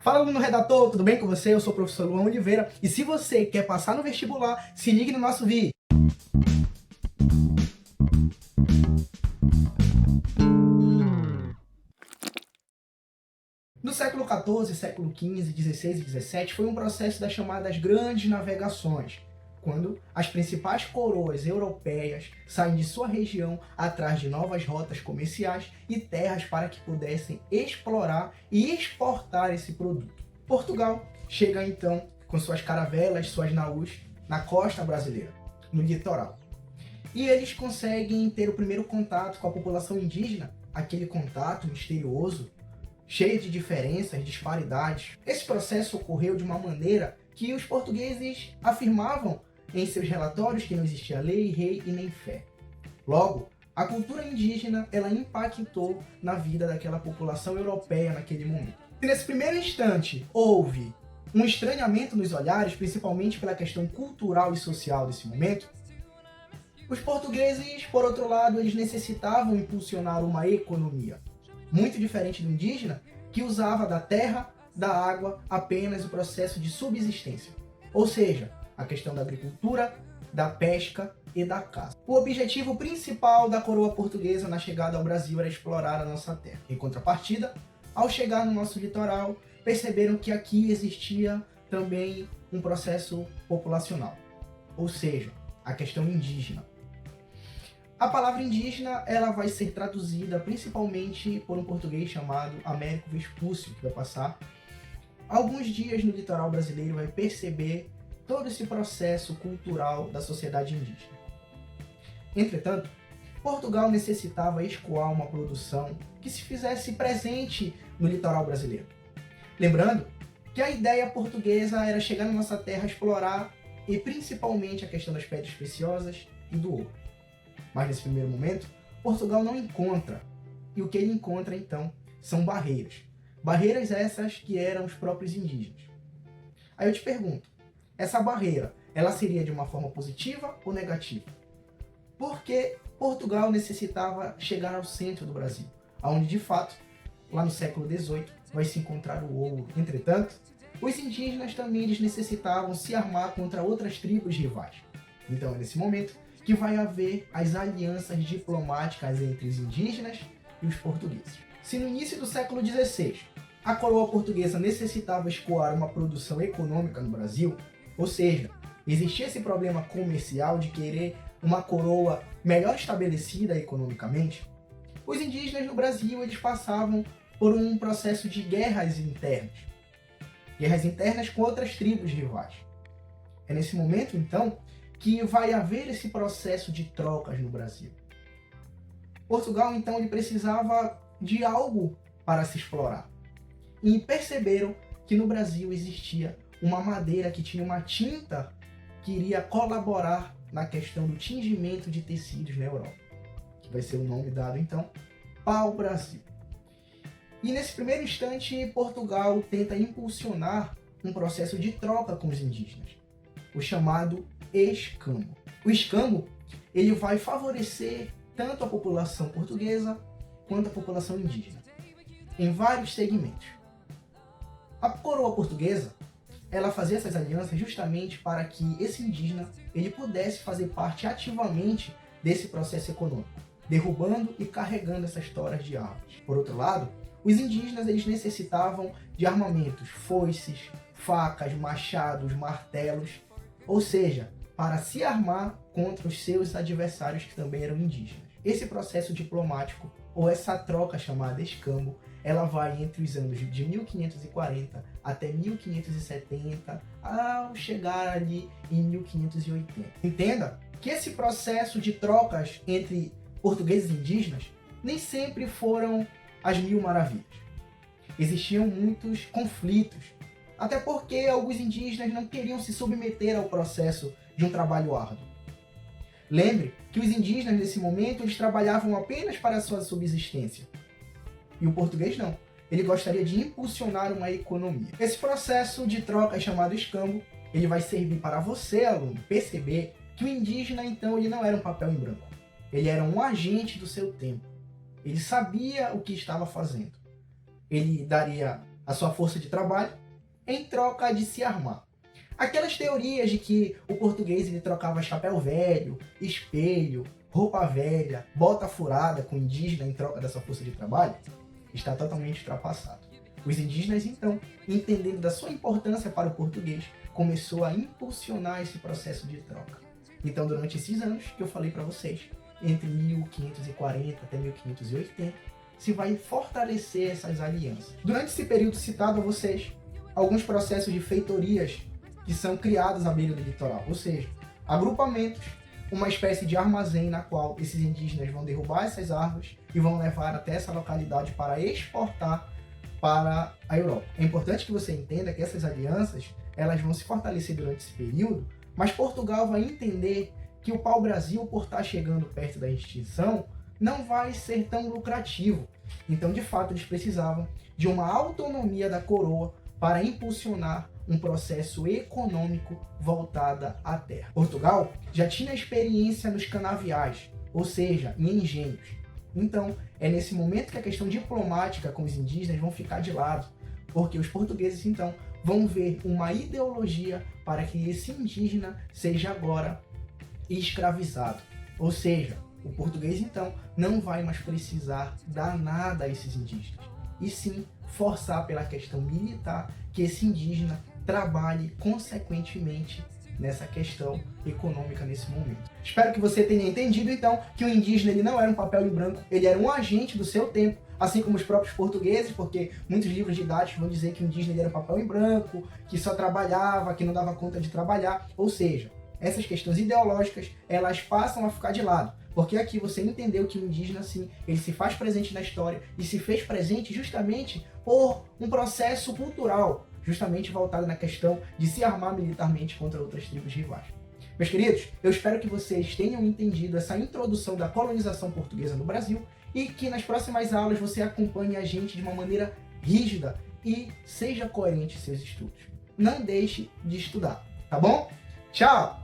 Fala, aluno redator, tudo bem com você? Eu sou o professor Luan Oliveira e se você quer passar no vestibular, se ligue no nosso vídeo. No século XIV, século XV, XVI e XVII foi um processo das chamadas grandes navegações, quando as principais coroas europeias saem de sua região atrás de novas rotas comerciais e terras para que pudessem explorar e exportar esse produto. Portugal chega então com suas caravelas, suas naus, na costa brasileira, no litoral. E eles conseguem ter o primeiro contato com a população indígena, aquele contato misterioso, cheio de diferenças, disparidades. Esse processo ocorreu de uma maneira que os portugueses afirmavam em seus relatórios que não existia lei, rei e nem fé. Logo, a cultura indígena ela impactou na vida daquela população europeia naquele momento. E nesse primeiro instante houve um estranhamento nos olhares, principalmente pela questão cultural e social desse momento, os portugueses, por outro lado, eles necessitavam impulsionar uma economia muito diferente do indígena, que usava da terra, da água, apenas o processo de subsistência. Ou seja, a questão da agricultura, da pesca e da caça. O objetivo principal da coroa portuguesa na chegada ao Brasil era explorar a nossa terra. Em contrapartida, ao chegar no nosso litoral, perceberam que aqui existia também um processo populacional, ou seja, a questão indígena. A palavra indígena ela vai ser traduzida principalmente por um português chamado Américo Vespúcio, que vai passar alguns dias no litoral brasileiro e vai perceber todo esse processo cultural da sociedade indígena. Entretanto, Portugal necessitava escoar uma produção que se fizesse presente no litoral brasileiro. Lembrando que a ideia portuguesa era chegar na nossa terra, explorar e principalmente a questão das pedras preciosas e do ouro. Mas nesse primeiro momento, Portugal não encontra. E o que ele encontra, então, são barreiras. Barreiras essas que eram os próprios indígenas. Aí eu te pergunto, essa barreira, ela seria de uma forma positiva ou negativa? Porque Portugal necessitava chegar ao centro do Brasil, onde, de fato, lá no século XVIII, vai se encontrar o ouro. Entretanto, os indígenas também eles necessitavam se armar contra outras tribos rivais. Então, é nesse momento que vai haver as alianças diplomáticas entre os indígenas e os portugueses. Se no início do século XVI a coroa portuguesa necessitava escoar uma produção econômica no Brasil, ou seja, existia esse problema comercial de querer uma coroa melhor estabelecida economicamente, os indígenas no Brasil eles passavam por um processo de guerras internas com outras tribos rivais. É nesse momento, então, que vai haver esse processo de trocas no Brasil. Portugal, então, ele precisava de algo para se explorar. E perceberam que no Brasil existia uma madeira que tinha uma tinta que iria colaborar na questão do tingimento de tecidos na Europa, que vai ser o nome dado, então, pau-brasil. E nesse primeiro instante, Portugal tenta impulsionar um processo de troca com os indígenas, o chamado escambo. O escambo ele vai favorecer tanto a população portuguesa quanto a população indígena, em vários segmentos. A coroa portuguesa ela fazia essas alianças justamente para que esse indígena ele pudesse fazer parte ativamente desse processo econômico, derrubando e carregando essas toras de árvores. Por outro lado, os indígenas eles necessitavam de armamentos, foices, facas, machados, martelos, ou seja, para se armar contra os seus adversários que também eram indígenas. Esse processo diplomático, ou essa troca chamada escambo, ela vai entre os anos de 1540 até 1570, ao chegar ali em 1580. Entenda que esse processo de trocas entre portugueses e indígenas nem sempre foram as mil maravilhas. Existiam muitos conflitos, até porque alguns indígenas não queriam se submeter ao processo de um trabalho árduo. Lembre que os indígenas nesse momento eles trabalhavam apenas para a sua subsistência. E o português não. Ele gostaria de impulsionar uma economia. Esse processo de troca chamado escambo, ele vai servir para você, aluno, perceber que o indígena então ele não era um papel em branco. Ele era um agente do seu tempo. Ele sabia o que estava fazendo. Ele daria a sua força de trabalho em troca de se armar. Aquelas teorias de que o português ele trocava chapéu velho, espelho, roupa velha, bota furada com o indígena em troca da sua força de trabalho, está totalmente ultrapassado. Os indígenas, então, entendendo da sua importância para o português, começou a impulsionar esse processo de troca. Então, durante esses anos que eu falei para vocês, entre 1540 até 1580, se vai fortalecer essas alianças. Durante esse período citado a vocês, alguns processos de feitorias que são criados à beira do litoral, ou seja, agrupamentos, uma espécie de armazém na qual esses indígenas vão derrubar essas árvores e vão levar até essa localidade para exportar para a Europa. É importante que você entenda que essas alianças elas vão se fortalecer durante esse período, mas Portugal vai entender que o pau-brasil, por estar chegando perto da extinção, não vai ser tão lucrativo. Então, de fato, eles precisavam de uma autonomia da coroa para impulsionar um processo econômico voltado à terra. Portugal já tinha experiência nos canaviais, ou seja, em engenhos. Então, é nesse momento que a questão diplomática com os indígenas vão ficar de lado, porque os portugueses, então, vão ver uma ideologia para que esse indígena seja agora escravizado. Ou seja, o português, então, não vai mais precisar dar nada a esses indígenas, e sim forçar pela questão militar que esse indígena trabalhe consequentemente nessa questão econômica nesse momento. Espero que você tenha entendido, então, que o indígena ele não era um papel em branco, ele era um agente do seu tempo, assim como os próprios portugueses, porque muitos livros didáticos vão dizer que o indígena ele era um papel em branco, que só trabalhava, que não dava conta de trabalhar, ou seja, essas questões ideológicas, elas passam a ficar de lado, porque aqui você entendeu que o indígena, sim, ele se faz presente na história e se fez presente justamente por um processo cultural, justamente voltado na questão de se armar militarmente contra outras tribos rivais. Meus queridos, eu espero que vocês tenham entendido essa introdução da colonização portuguesa no Brasil e que nas próximas aulas você acompanhe a gente de uma maneira rígida e seja coerente em seus estudos. Não deixe de estudar, tá bom? Tchau!